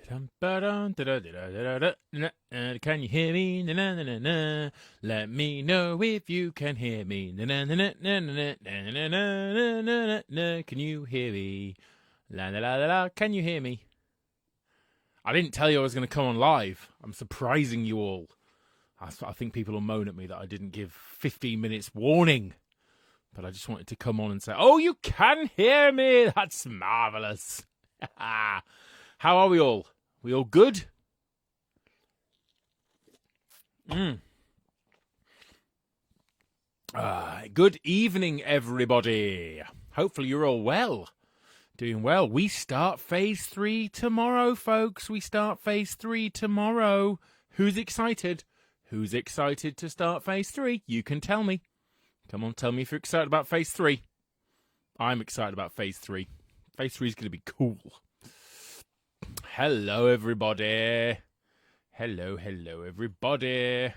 Can you hear me? Let me know if you can hear me. Can you hear me? Can you hear me? I didn't tell you I was going to come on live. I'm surprising you all. I think people will moan at me that I didn't give 15 minutes warning. But I just wanted to come on and say, oh, you can hear me. That's marvellous. How are we all? We all good? Good evening, everybody. Hopefully you're all well. Doing well. We start phase 3 tomorrow, folks. We start phase 3 tomorrow. Who's excited? Who's excited to start phase 3? You can tell me. Come on, tell me if you're excited about phase 3. I'm excited about phase 3. Phase 3 is going to be cool. Hello, everybody. Hello, everybody.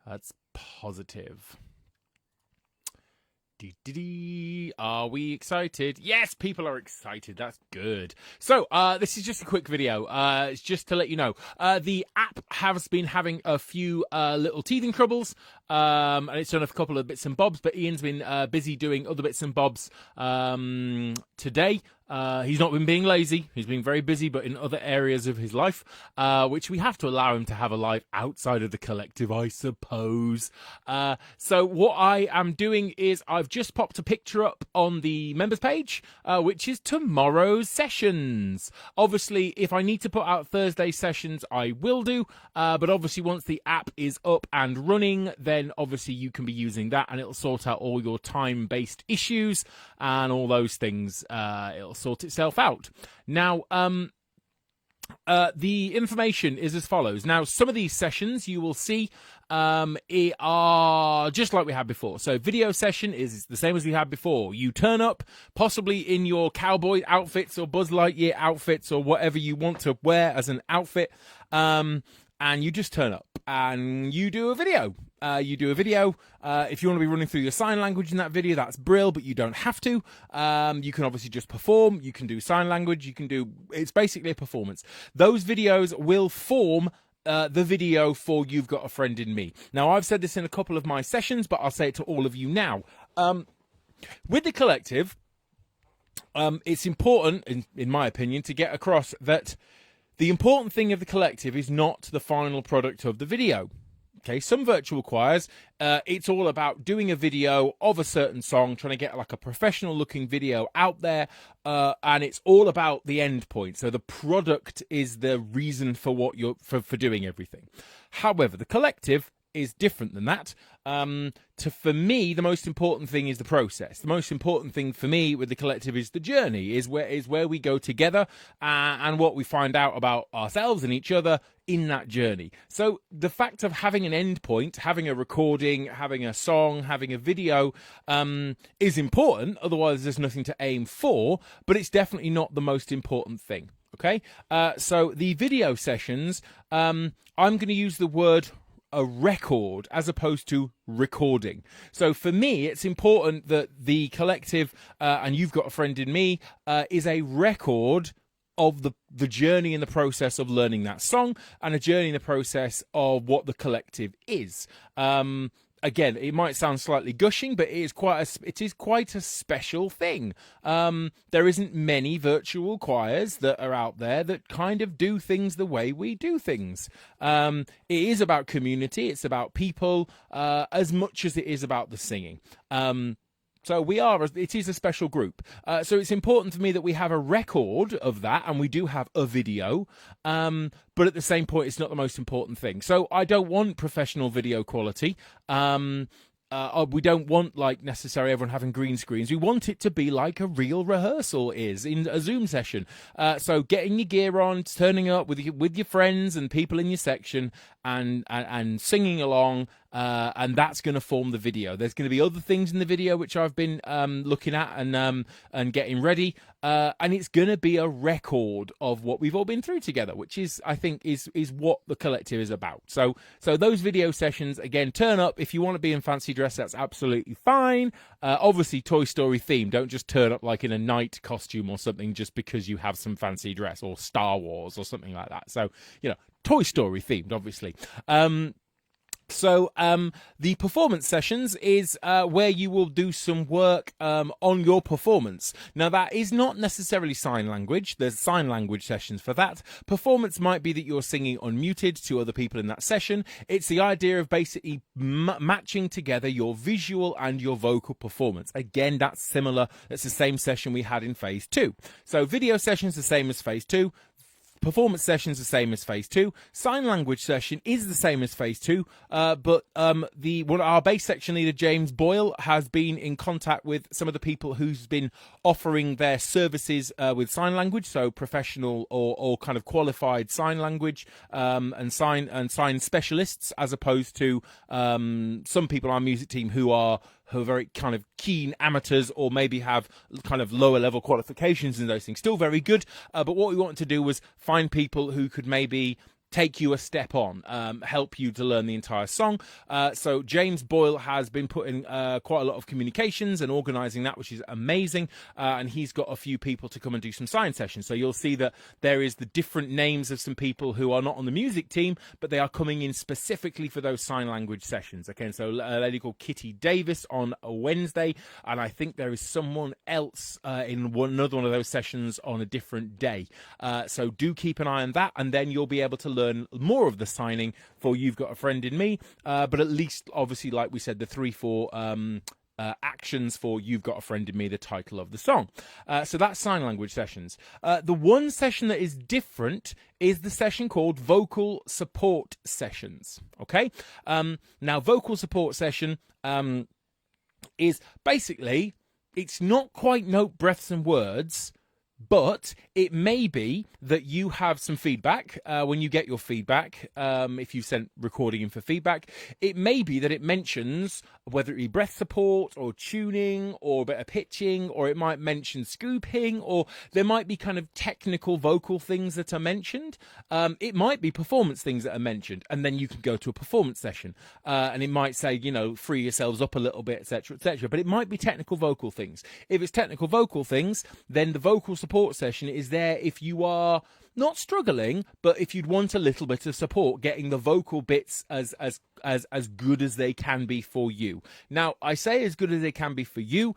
That's positive. Are we excited? Yes, people are excited. That's good. So, this is just a quick video. It's just to let you know. The app has been having a few little teething troubles. And it's done a couple of bits and bobs, but Ian's been busy doing other bits and bobs today. He's not been being lazy. He's been very busy, but in other areas of his life, which we have to allow him to have a life outside of the collective, I suppose. So what I am doing is I've just popped a picture up on the members page, which is tomorrow's sessions. Obviously, if I need to put out Thursday sessions, I will do. But obviously, once the app is up and running, then obviously you can be using that and it'll sort out all your time-based issues and all those things. It'll sort itself out. Now, the information is as follows. Now, some of these sessions you will see are just like we had before. So video session is the same as we had before. You turn up, possibly in your cowboy outfits or Buzz Lightyear outfits or whatever you want to wear as an outfit, and you just turn up and you do a video. If you want to be running through your sign language in that video, that's brill, but you don't have to. You can obviously just perform. You can do sign language. It's basically a performance. Those videos will form the video for You've Got a Friend in Me. Now, I've said this in a couple of my sessions, but I'll say it to all of you now. With the collective, it's important, in my opinion, to get across that the important thing of the collective is not the final product of the video. Okay, some virtual choirs, it's all about doing a video of a certain song, trying to get like a professional looking video out there, and it's all about the end point. So the product is the reason for what you're for doing everything. However, the collective is different than that. For me, the most important thing is the process. The most important thing for me with the collective is the journey, is where we go together and what we find out about ourselves and each other in that journey. So the fact of having an end point, having a recording, having a song, having a video is important. Otherwise, there's nothing to aim for, but it's definitely not the most important thing. Okay, so the video sessions, I'm going to use the word a record as opposed to recording. So for me, it's important that the collective, and You've Got a Friend in Me, is a record of the journey and the process of learning that song, and a journey in the process of what the collective is. Again, it might sound slightly gushing, but it is quite a special thing. There isn't many virtual choirs that are out there that kind of do things the way we do things. It is about community. It's about people as much as it is about the singing. So it is a special group. So it's important to me that we have a record of that, and we do have a video. But at the same point, it's not the most important thing. So I don't want professional video quality. We don't want like necessarily everyone having green screens. We want it to be like a real rehearsal is in a Zoom session. So getting your gear on, turning up with your friends and people in your section, and singing along and that's going to form the video. There's going to be other things in the video which I've been looking at and getting ready, and it's going to be a record of what we've all been through together, which is, I think, is what the collective is about. So those video sessions, again, turn up if you want to be in fancy dress. That's absolutely fine. Obviously, Toy Story themed. Don't just turn up like in a knight costume or something just because you have some fancy dress, or Star Wars or something like that. So, Toy Story themed, obviously. So the performance sessions is where you will do some work on your performance. Now, that is not necessarily sign language. There's sign language sessions for that. Performance might be that you're singing unmuted to other people in that session. It's the idea of basically matching together your visual and your vocal performance. Again, that's similar. It's the same session we had in phase 2. So video sessions the same as phase 2. Performance sessions the same as phase 2. Sign language session is the same as phase 2, but our bass section leader James Boyle has been in contact with some of the people who's been offering their services with sign language, so professional or kind of qualified sign language and sign specialists, as opposed to some people on our music team who are very kind of keen amateurs, or maybe have kind of lower level qualifications in those things. Still very good, but what we wanted to do was find people who could maybe take you a step on, help you to learn the entire song. So James Boyle has been putting quite a lot of communications and organising that, which is amazing. And he's got a few people to come and do some sign sessions. So you'll see that there is the different names of some people who are not on the music team, but they are coming in specifically for those sign language sessions. Okay, so a lady called Kitty Davis on a Wednesday, and I think there is someone else in another one of those sessions on a different day. So do keep an eye on that, and then you'll be able to learn more of the signing for You've Got a Friend in Me, but at least, obviously, like we said, the 3-4 actions for You've Got a Friend in Me, the title of the song. So that's sign language sessions. The one session that is different is the session called vocal support sessions. Okay, now vocal support session is basically, it's not quite note, breaths and words, but it may be that you have some feedback when you get your feedback. If you sent recording in for feedback, it may be that it mentions whether it be breath support or tuning or a bit of pitching, or it might mention scooping, or there might be kind of technical vocal things that are mentioned. It might be performance things that are mentioned, and then you can go to a performance session and it might say, free yourselves up a little bit, etc., etc. But it might be technical vocal things. If it's technical vocal things, then the vocal support session is there if you are not struggling, but if you'd want a little bit of support getting the vocal bits as good as they can be for you. Now, I say as good as they can be for you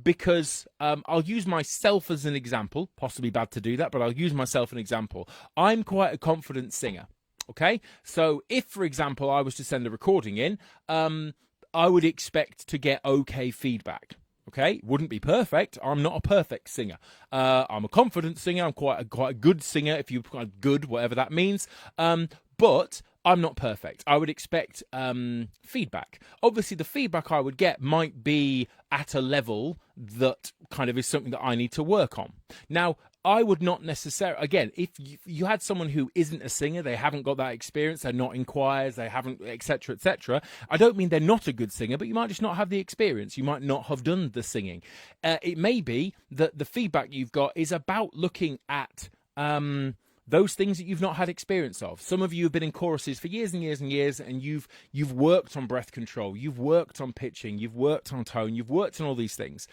because I'll use myself as an example. Possibly bad to do that, but I'll use myself as an example. I'm quite a confident singer. Okay, so if, for example, I was to send a recording in, I would expect to get okay feedback. Okay, wouldn't be perfect. I'm not a perfect singer. I'm a confident singer. I'm quite a good singer, if you're good, whatever that means. But I'm not perfect. I would expect feedback. Obviously, the feedback I would get might be at a level that kind of is something that I need to work on. Now, I would not necessarily, again, if you had someone who isn't a singer, they haven't got that experience, they're not in choirs, they haven't, etc., etc. I don't mean they're not a good singer, but you might just not have the experience. You might not have done the singing. It may be that the feedback you've got is about looking at those things that you've not had experience of. Some of you have been in choruses for years and years and years, and you've worked on breath control, you've worked on pitching, you've worked on tone, you've worked on all these things.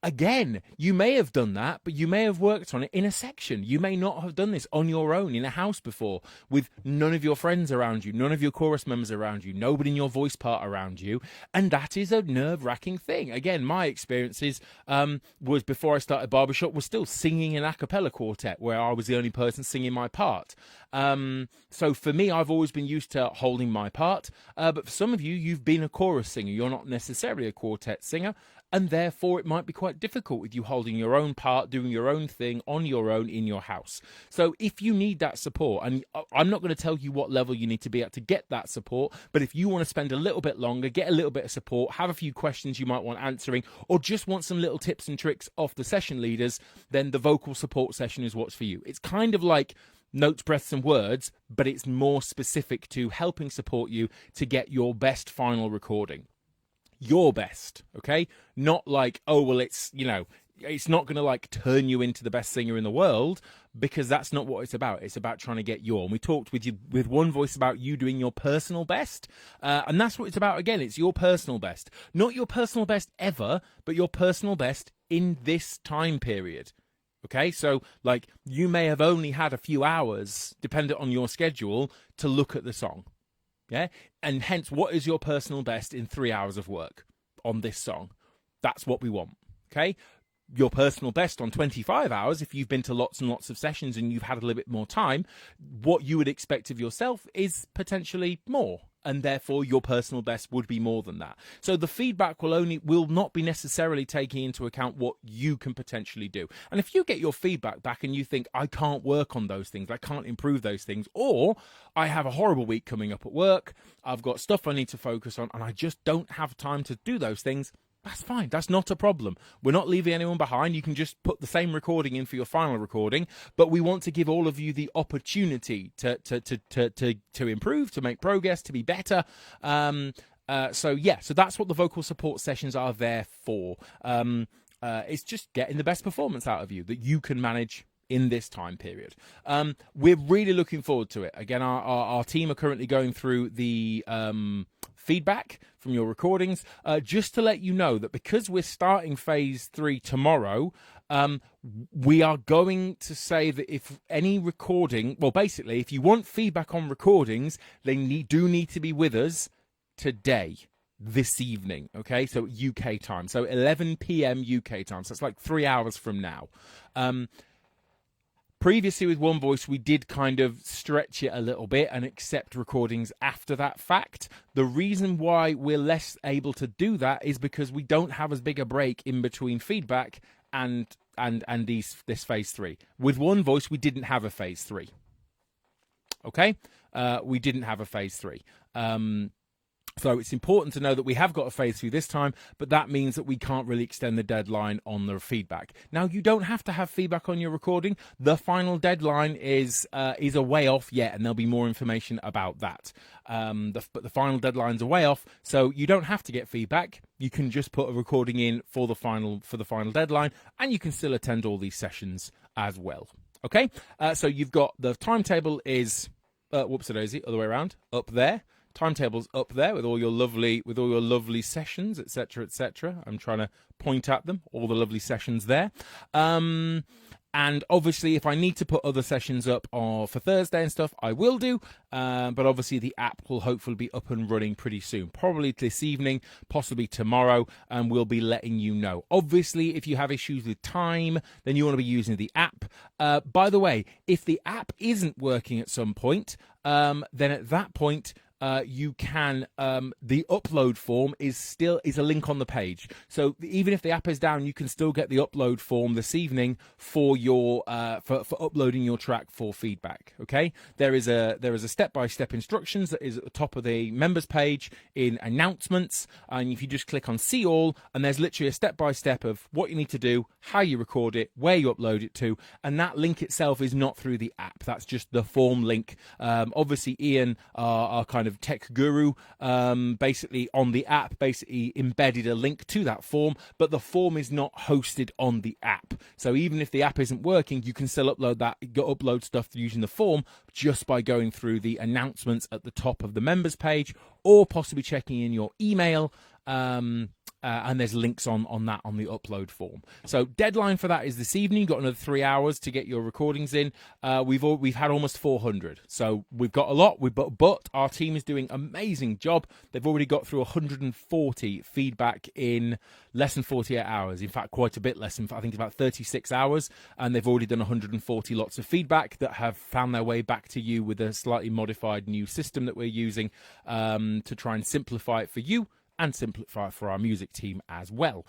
Again, you may have done that, but you may have worked on it in a section. You may not have done this on your own in a house before, with none of your friends around you, none of your chorus members around you, nobody in your voice part around you, and that is a nerve-wracking thing. Again, my experiences was, before I started Barbershop, was still singing an a cappella quartet where I was the only person singing my part. So for me, I've always been used to holding my part, but for some of you, you've been a chorus singer. You're not necessarily a quartet singer, and therefore it might be quite difficult with you holding your own part, doing your own thing on your own in your house. So if you need that support, and I'm not going to tell you what level you need to be at to get that support, but if you want to spend a little bit longer, get a little bit of support, have a few questions you might want answering, or just want some little tips and tricks off the session leaders, then the vocal support session is what's for you. It's kind of like notes, breaths, and words, but it's more specific to helping support you to get your best final recording. Your best, okay? Not like, oh, well, it's, you know, it's not going to like turn you into the best singer in the world, because that's not what it's about. It's about trying to get your, and we talked with One Voice about you doing your personal best, and that's what it's about. Again, it's your personal best, not your personal best ever, but your personal best in this time period. Okay, so like you may have only had a few hours, dependent on your schedule, to look at the song. Yeah, and hence, what is your personal best in 3 hours of work on this song? That's what we want. Okay, your personal best on 25 hours, if you've been to lots and lots of sessions and you've had a little bit more time, what you would expect of yourself is potentially more, and therefore your personal best would be more than that. So the feedback will not be necessarily taking into account what you can potentially do. And if you get your feedback back and you think, I can't work on those things, I can't improve those things, or I have a horrible week coming up at work, I've got stuff I need to focus on, and I just don't have time to do those things, that's fine. That's not a problem. We're not leaving anyone behind. You can just put the same recording in for your final recording, but we want to give all of you the opportunity to improve, to make progress, to be better. So that's what the vocal support sessions are there for. It's just getting the best performance out of you that you can manage in this time period. We're really looking forward to it. Again, our team are currently going through the feedback from your recordings, just to let you know that because we're starting phase 3 tomorrow, we are going to say that if any recording, well, basically, if you want feedback on recordings, they do need to be with us today, this evening, okay? So UK time, so 11 p.m. UK time, so it's like 3 hours from now. Previously with One Voice, we did kind of stretch it a little bit and accept recordings after that fact. The reason why we're less able to do that is because we don't have as big a break in between feedback and this phase 3. With One Voice, we didn't have a phase 3. Okay? We didn't have a phase 3. So it's important to know that we have got a phase 3 this time, but that means that we can't really extend the deadline on the feedback. Now, you don't have to have feedback on your recording. The final deadline is a way off yet, and there'll be more information about that. But the final deadline's a way off, so you don't have to get feedback. You can just put a recording in for the final deadline, and you can still attend all these sessions as well. Okay, so you've got the timetable is whoopsie-daisy, other way around, up there. Timetable's up there with all your lovely sessions, etc., etc. I'm trying to point at them, all the lovely sessions there. And obviously, if I need to put other sessions up for Thursday and stuff, I will do. But obviously, the app will hopefully be up and running pretty soon, probably this evening, possibly tomorrow, and we'll be letting you know. Obviously, if you have issues with time, then you want to be using the app. By the way, if the app isn't working at some point, then at that point, you can the upload form is a link on the page, so even if the app is down, you can still get the upload form this evening for your for uploading your track for feedback. Okay, there is a step-by-step instructions that is at the top of the members page in announcements, and if you just click on see all, and there's literally a step-by-step of what you need to do, how you record it, where you upload it to, and that link itself is not through the app, that's just the form link. Obviously Ian, our kind of tech guru, basically on the app basically embedded a link to that form, but the form is not hosted on the app. So even if the app isn't working, you can still upload stuff using the form just by going through the announcements at the top of the members page, or possibly checking in your email. And there's links on the upload form. So deadline for that is this evening. You've got another 3 hours to get your recordings in. We've had almost 400, so we've got a lot. But our team is doing an amazing job. They've already got through 140 feedback in less than 48 hours. In fact, quite a bit less than, I think, about 36 hours. And they've already done 140 lots of feedback that have found their way back to you with a slightly modified new system that we're using to try and simplify it for you and simplify it for our music team as well.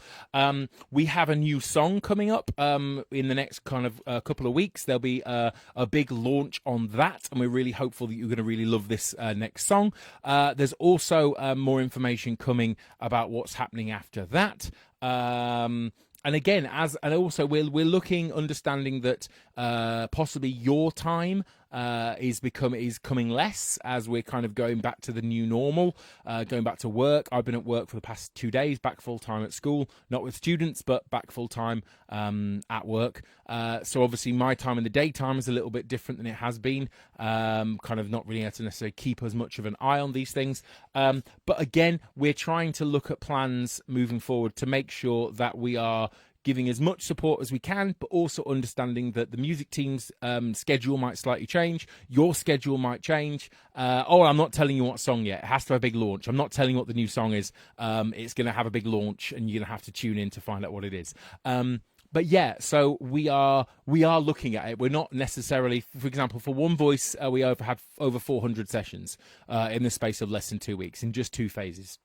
We have a new song coming up in the next kind of couple of weeks. There'll be a big launch on that, and we're really hopeful that you're going to really love this next song. There's also more information coming about what's happening after that. And again, also we're looking, understanding that possibly your time is coming less as we're kind of going back to the new normal, going back to work. I've been at work for the past 2 days, back full time at school, not with students, but back full time at work. So obviously my time in the daytime is a little bit different than it has been. Kind of not really able to necessarily keep as much of an eye on these things. But again, we're trying to look at plans moving forward to make sure that we are giving as much support as we can, but also understanding that the music team's schedule might slightly change. Your schedule might change. I'm not telling you what song yet. It has to have a big launch. I'm not telling you what the new song is. It's going to have a big launch, and you're going to have to tune in to find out what it is. But yeah, so we are looking at it. We're not necessarily, for example, for One Voice, we had over 400 sessions in the space of less than 2 weeks in just 2 phases.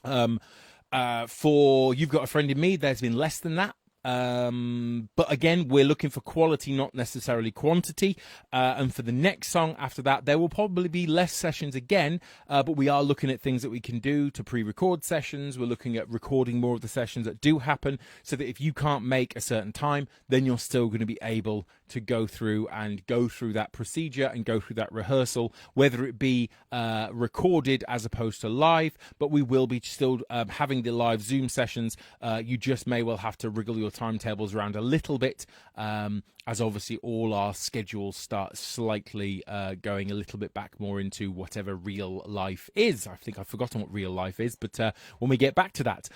For You've Got a Friend in Me, there's been less than that. But again, we're looking for quality, not necessarily quantity. And for the next song after that, there will probably be less sessions again, but we are looking at things that we can do to pre-record sessions. We're looking at recording more of the sessions that do happen, so that if you can't make a certain time, then you're still going to be able to go through that procedure and go through that rehearsal, whether it be recorded as opposed to live. But we will be still having the live Zoom sessions. You just may well have to wriggle your timetables around a little bit, as obviously all our schedules start slightly going a little bit back more into whatever real life is. I think I've forgotten what real life is, but when we get back to that.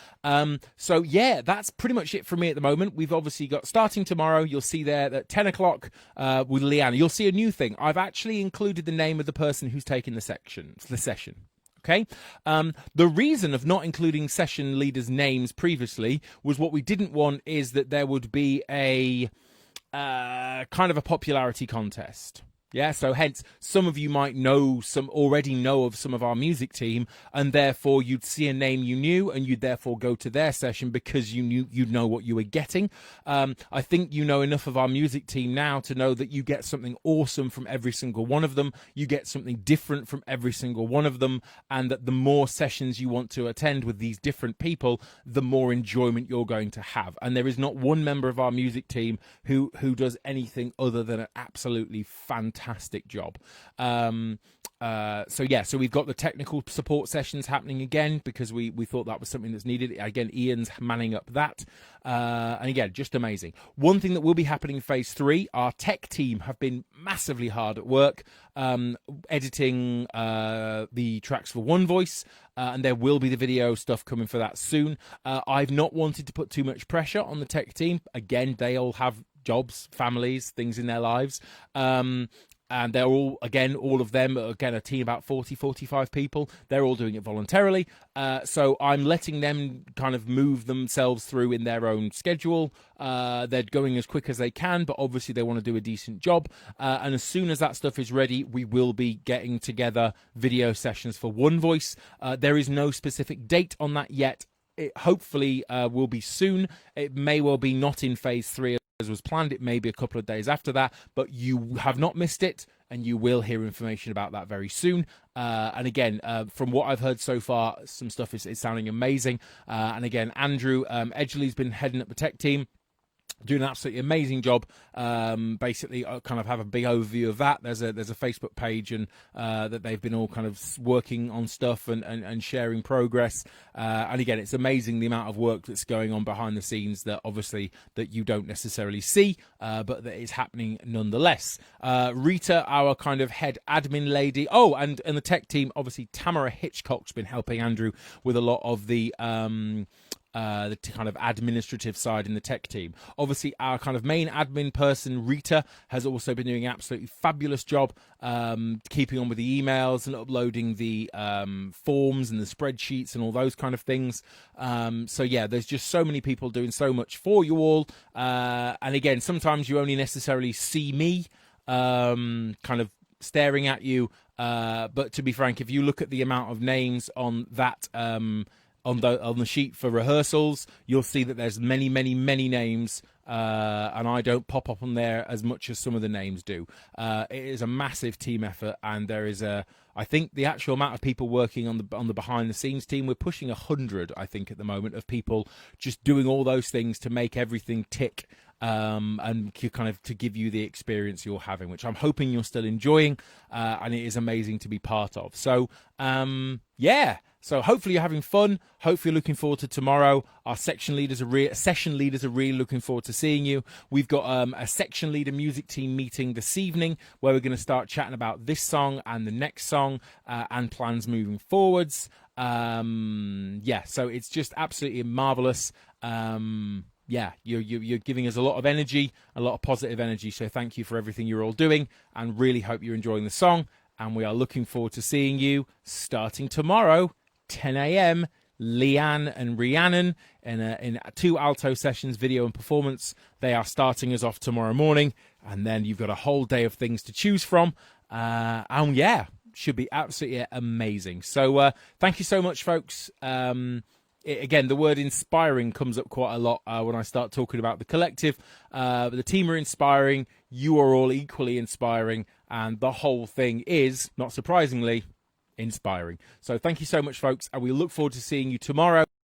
So yeah, that's pretty much it for me at the moment. We've obviously got, starting tomorrow, you'll see there at 10 o'clock with Leanna, you'll see a new thing. I've actually included the name of the person who's taking the session. Okay. The reason of not including session leaders' names previously was what we didn't want is that there would be a kind of a popularity contest. Yeah, so hence some of you might already know of some of our music team, and therefore you'd see a name you knew, and you'd therefore go to their session because you'd know what you were getting. I think you know enough of our music team now to know that you get something awesome from every single one of them. You get something different from every single one of them, and that the more sessions you want to attend with these different people, the more enjoyment you're going to have. And there is not one member of our music team who does anything other than an absolutely fantastic job. So we've got the technical support sessions happening again because we thought that was something that's needed. Again, Ian's manning up that. And again, just amazing. One thing that will be happening in phase 3, our tech team have been massively hard at work editing the tracks for One Voice, and there will be the video stuff coming for that soon. I've not wanted to put too much pressure on the tech team. Again, they all have jobs, families, things in their lives. And they're all of them, a team about 40, 45 people. They're all doing it voluntarily. So I'm letting them kind of move themselves through in their own schedule. They're going as quick as they can, but obviously they want to do a decent job. And as soon as that stuff is ready, we will be getting together video sessions for One Voice. There is no specific date on that yet. It hopefully will be soon. It may well be not in phase 3 as was planned. It may be a couple of days after that, but you have not missed it, and you will hear information about that very soon. And again, from what I've heard so far, some stuff is sounding amazing. And again, Andrew Edgley's been heading up the tech team, doing an absolutely amazing job. Basically, I kind of have a big overview of that. There's a Facebook page, and that they've been all kind of working on stuff and sharing progress. And again, it's amazing the amount of work that's going on behind the scenes that obviously that you don't necessarily see, but that is happening nonetheless. Rita, our kind of head admin lady. Oh, and the tech team, obviously Tamara Hitchcock's been helping Andrew with a lot of the kind of administrative side in the tech team. Obviously, our kind of main admin person, Rita, has also been doing an absolutely fabulous job keeping on with the emails and uploading the forms and the spreadsheets and all those kind of things. So yeah, there's just so many people doing so much for you all. And again, sometimes you only necessarily see me kind of staring at you. But to be frank, if you look at the amount of names on that on the sheet for rehearsals, you'll see that there's many names, and I don't pop up on there as much as some of the names do. It is a massive team effort, and there is I think the actual amount of people working on the behind the scenes team, we're pushing 100, I think, at the moment, of people just doing all those things to make everything tick. and kind of to give you the experience you're having, which I'm hoping you're still enjoying, and it is amazing to be part of. So yeah. So hopefully you're having fun. Hopefully you're looking forward to tomorrow. Our section leaders are session leaders are really looking forward to seeing you. We've got a section leader music team meeting this evening where we're going to start chatting about this song and the next song and plans moving forwards. Yeah, so it's just absolutely marvelous. Yeah, you're giving us a lot of energy, a lot of positive energy. So thank you for everything you're all doing, and really hope you're enjoying the song. And we are looking forward to seeing you starting tomorrow. 10 a.m. Leanne and Rhiannon in 2 alto sessions, video and performance. They are starting us off tomorrow morning, and then you've got a whole day of things to choose from. And yeah, should be absolutely amazing. So thank you so much, folks. Again, the word inspiring comes up quite a lot when I start talking about the collective. The team are inspiring. You are all equally inspiring. And the whole thing is, not surprisingly, inspiring. So thank you so much, folks, and we look forward to seeing you tomorrow.